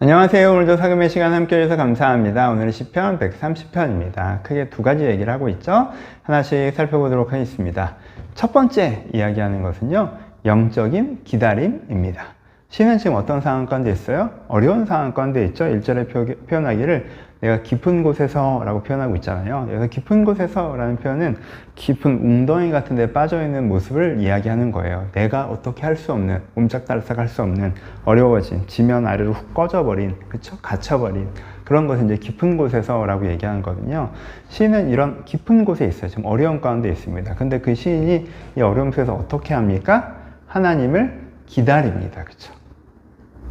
안녕하세요. 오늘도 사금의 시간 함께 해주셔서 감사합니다. 오늘은 시편 130편입니다. 크게 두 가지 얘기를 하고 있죠. 하나씩 살펴보도록 하겠습니다. 첫 번째 이야기하는 것은요, 영적인 기다림입니다. 시는 지금 어떤 상황 가운데 있어요? 어려운 상황 가운데 있죠. 1절에 표현하기를 내가 깊은 곳에서 라고 표현하고 있잖아요. 그래서 깊은 곳에서 라는 표현은 깊은 웅덩이 같은 데 빠져있는 모습을 이야기하는 거예요. 내가 어떻게 할 수 없는, 옴짝달싹 할 수 없는, 어려워진, 지면 아래로 훅 꺼져버린, 그쵸? 갇혀버린 그런 것을 이제 깊은 곳에서 라고 얘기하는 거거든요. 시인은 이런 깊은 곳에 있어요. 지금 어려운 가운데 있습니다. 근데 그 시인이 이 어려움 속에서 어떻게 합니까? 하나님을 기다립니다. 그쵸?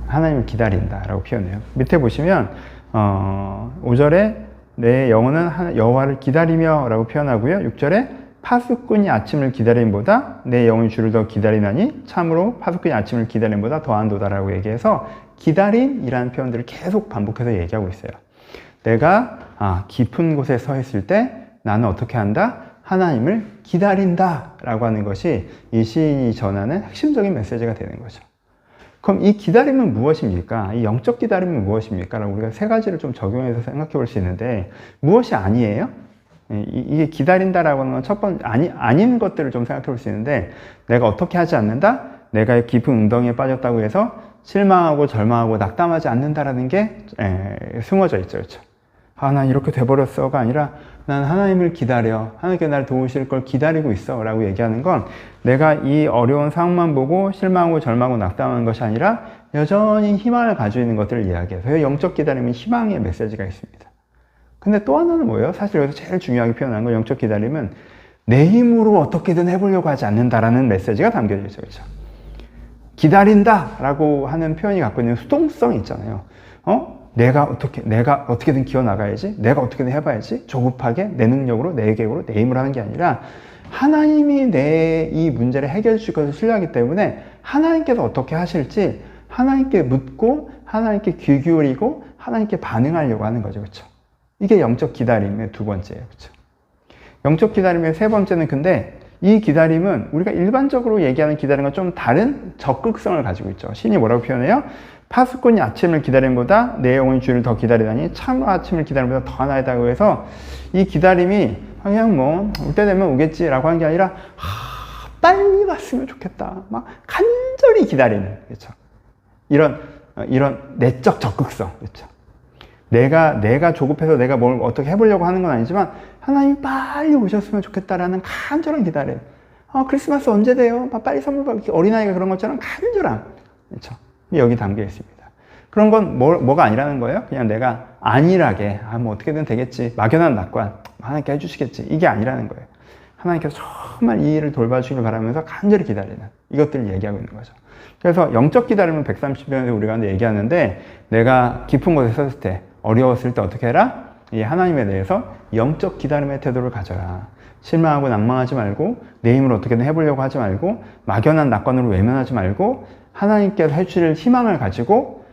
하나님을 기다린다 라고 표현해요. 밑에 보시면 5절에 내 영혼은 여호와를 기다리며 라고 표현하고요. 6절에 파수꾼이 아침을 기다림보다 내 영혼이 주를 더 기다리나니 참으로 파수꾼이 아침을 기다림보다 더한도다 라고 얘기해서 기다림이라는 표현들을 계속 반복해서 얘기하고 있어요. 내가 깊은 곳에 서 있을 때 나는 어떻게 한다? 하나님을 기다린다 라고 하는 것이 이 시인이 전하는 핵심적인 메시지가 되는 거죠. 그럼 이 기다림은 무엇입니까? 이 영적 기다림은 무엇입니까? 라고 우리가 세 가지를 좀 적용해서 생각해 볼 수 있는데, 무엇이 아니에요? 이게 기다린다라고 하는 건 첫 번째, 아닌 것들을 좀 생각해 볼 수 있는데, 내가 어떻게 하지 않는다? 내가 깊은 웅덩이에 빠졌다고 해서 실망하고 절망하고 낙담하지 않는다라는 게 숨어져 있죠. 그렇죠? 난 이렇게 돼버렸어가 아니라 난 하나님을 기다려. 하나님께 나를 도우실 걸 기다리고 있어. 라고 얘기하는 건 내가 이 어려운 상황만 보고 실망하고 절망하고 낙담하는 것이 아니라 여전히 희망을 가지고 있는 것들을 이야기해서 영적 기다림은 희망의 메시지가 있습니다. 근데 또 하나는 뭐예요? 사실 여기서 제일 중요하게 표현한 건 영적 기다림은 내 힘으로 어떻게든 해보려고 하지 않는다라는 메시지가 담겨져 있죠. 그렇죠? 기다린다 라고 하는 표현이 갖고 있는 수동성이 있잖아요. 내가 어떻게든 기어나가야지, 내가 어떻게든 해봐야지, 조급하게 내 능력으로, 내 계획으로, 내 힘으로 하는 게 아니라 하나님이 내 이 문제를 해결해 주실 것을 신뢰하기 때문에 하나님께서 어떻게 하실지 하나님께 묻고 하나님께 귀 기울이고 하나님께 반응하려고 하는 거죠. 그렇죠? 이게 영적 기다림의 두 번째예요. 그렇죠? 영적 기다림의 세 번째는 근데 이 기다림은 우리가 일반적으로 얘기하는 기다림과 좀 다른 적극성을 가지고 있죠. 신이 뭐라고 표현해요? 파수꾼이 아침을 기다림보다 내 영혼이 주를 더 기다리다니 참으로 아침을 기다림보다 더 하나이다고 해서 이 기다림이 그냥 올 때 되면 오겠지라고 하는 게 아니라 빨리 왔으면 좋겠다. 막 간절히 기다리는, 그렇죠? 이런 내적 적극성, 그렇죠? 내가 조급해서 내가 뭘 어떻게 해보려고 하는 건 아니지만 하나님이 빨리 오셨으면 좋겠다라는 간절한 기다림. 크리스마스 언제 돼요? 빨리 선물 받기. 어린아이가 그런 것처럼 간절함, 그렇죠? 여기 담겨 있습니다. 그런 건 뭐가 아니라는 거예요? 그냥 내가 안일하게 뭐 어떻게든 되겠지, 막연한 낙관 하나님께 해주시겠지, 이게 아니라는 거예요. 하나님께서 정말 이 일을 돌봐주시길 바라면서 간절히 기다리는 이것들을 얘기하고 있는 거죠. 그래서 영적 기다림은 130편에서 우리가 얘기하는데, 내가 깊은 곳에 섰을 때, 어려웠을 때 어떻게 해라? 이 하나님에 대해서 영적 기다림의 태도를 가져라. 실망하고 낭망하지 말고, 내 힘으로 어떻게든 해보려고 하지 말고, 막연한 낙관으로 외면하지 말고, 하나님께서 해주실 희망을 가지고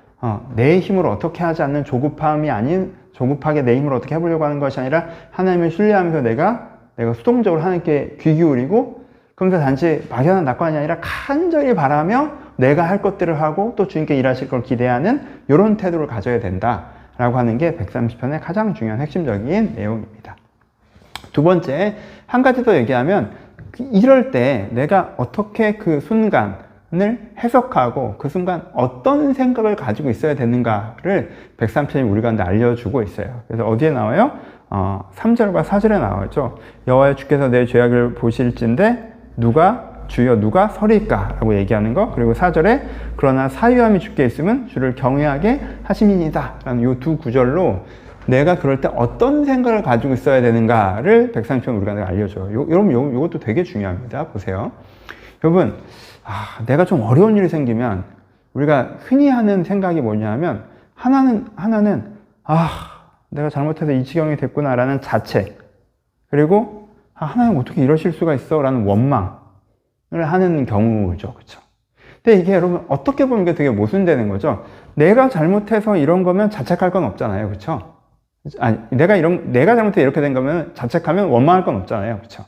내 힘으로 어떻게 하지 않는 조급함이 아닌, 조급하게 내 힘으로 어떻게 해보려고 하는 것이 아니라 하나님을 신뢰하면서 내가 수동적으로 하나님께 귀 기울이고, 그러면서 단지 막연한 낙관이 아니라 간절히 바라며 내가 할 것들을 하고 또 주님께 일하실 걸 기대하는 이런 태도를 가져야 된다라고 하는 게 130편의 가장 중요한 핵심적인 내용입니다. 두 번째, 한 가지 더 얘기하면, 이럴 때 내가 어떻게 그 순간을 해석하고 그 순간 어떤 생각을 가지고 있어야 되는가를 130편이 우리 가운데 알려주고 있어요. 그래서 어디에 나와요? 3절과 4절에 나와죠. 여호와여 주께서 내 죄악을 보실진데 주여 누가 서리까? 라고 얘기하는 거. 그리고 4절에 그러나 사유함이 주께 있으면 주를 경외하게 하심이니이다 라는 이 두 구절로 내가 그럴 때 어떤 생각을 가지고 있어야 되는가를 130편 우리 가운데 알려줘요. 여러분 이것도 되게 중요합니다. 보세요. 여러분, 내가 좀 어려운 일이 생기면 우리가 흔히 하는 생각이 뭐냐면, 하나는 내가 잘못해서 이 지경이 됐구나라는 자책, 그리고 하나님 어떻게 이러실 수가 있어 라는 원망을 하는 경우죠. 그렇죠? 근데 이게 여러분 어떻게 보면 이게 되게 모순되는 거죠. 내가 잘못해서 이런 거면 자책할 건 없잖아요. 그렇죠? 내가 잘못해서 이렇게 된 거면 자책하면 원망할 건 없잖아요. 그렇죠?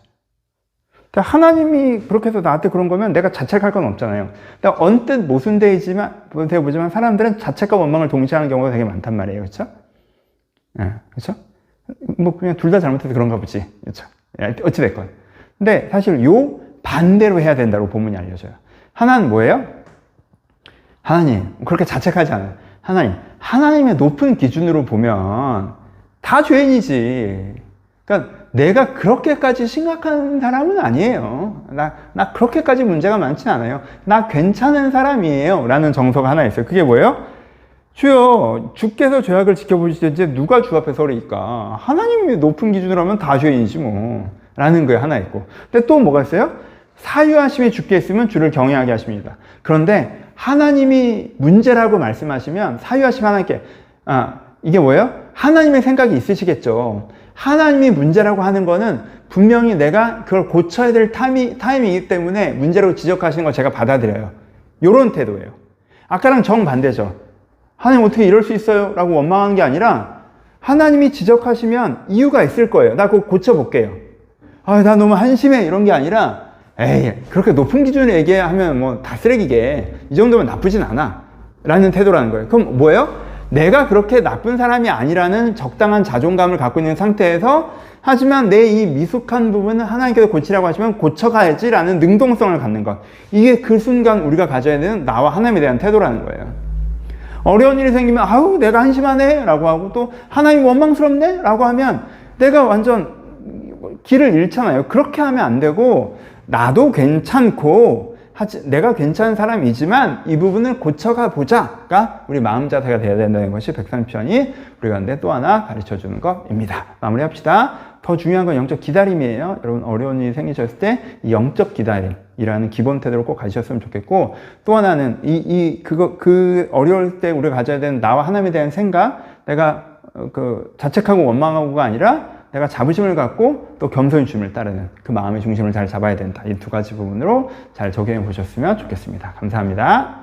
그러니까 하나님이 그렇게 해서 나한테 그런 거면 내가 자책할 건 없잖아요. 그러니까 언뜻 모순되어보지만 사람들은 자책과 원망을 동시에 하는 경우가 되게 많단 말이에요. 그렇죠? 예, 그렇죠? 뭐 그냥 둘 다 잘못해서 그런가 보지. 그렇죠? 예, 어찌됐건. 근데 사실 요 반대로 해야 된다고 본문이 알려줘요. 하나는 뭐예요? 하나님, 그렇게 자책하지 않아요. 하나님의 높은 기준으로 보면 다 죄인이지. 그러니까 내가 그렇게까지 심각한 사람은 아니에요. 나 그렇게까지 문제가 많진 않아요. 나 괜찮은 사람이에요. 라는 정서가 하나 있어요. 그게 뭐예요? 주여, 주께서 죄악을 지켜보시든지 누가 주 앞에 서리까? 하나님이 높은 기준으로 하면 다 죄인이지 뭐. 라는 거에 하나 있고. 근데 또 뭐가 있어요? 사유하심이 주께 있으면 주를 경외하게 하십니다. 그런데 하나님이 문제라고 말씀하시면 사유하심 하나님께, 이게 뭐예요? 하나님의 생각이 있으시겠죠. 하나님이 문제라고 하는 거는 분명히 내가 그걸 고쳐야 될 타임이기 때문에 문제라고 지적하시는 걸 제가 받아들여요. 요런 태도예요. 아까랑 정반대죠. 하나님 어떻게 이럴 수 있어요? 라고 원망한 게 아니라 하나님이 지적하시면 이유가 있을 거예요. 나 그거 고쳐볼게요. 나 너무 한심해. 이런 게 아니라 에이, 그렇게 높은 기준을 얘기하면 뭐 다 쓰레기게. 이 정도면 나쁘진 않아. 라는 태도라는 거예요. 그럼 뭐예요? 내가 그렇게 나쁜 사람이 아니라는 적당한 자존감을 갖고 있는 상태에서 하지만 내 이 미숙한 부분은 하나님께서 고치라고 하시면 고쳐가야지라는 능동성을 갖는 것. 이게 그 순간 우리가 가져야 되는 나와 하나님에 대한 태도라는 거예요. 어려운 일이 생기면 아우 내가 한심하네 라고 하고 또 하나님 원망스럽네 라고 하면 내가 완전 길을 잃잖아요. 그렇게 하면 안 되고 나도 괜찮고 내가 괜찮은 사람이지만 이 부분을 고쳐가 보자가 우리 마음 자세가 돼야 된다는 것이 130편이 우리 가운데 또 하나 가르쳐주는 것입니다. 마무리합시다. 더 중요한 건 영적 기다림이에요. 여러분 어려운 일이 생기셨을 때 이 영적 기다림이라는 기본 태도를 꼭 가지셨으면 좋겠고, 또 하나는 그 어려울 때 우리가 가져야 되는 나와 하나님에 대한 생각, 내가 자책하고 원망하고가 아니라 내가 자부심을 갖고 또 겸손히 주님을 따르는 그 마음의 중심을 잘 잡아야 된다. 이 두 가지 부분으로 잘 적용해 보셨으면 좋겠습니다. 감사합니다.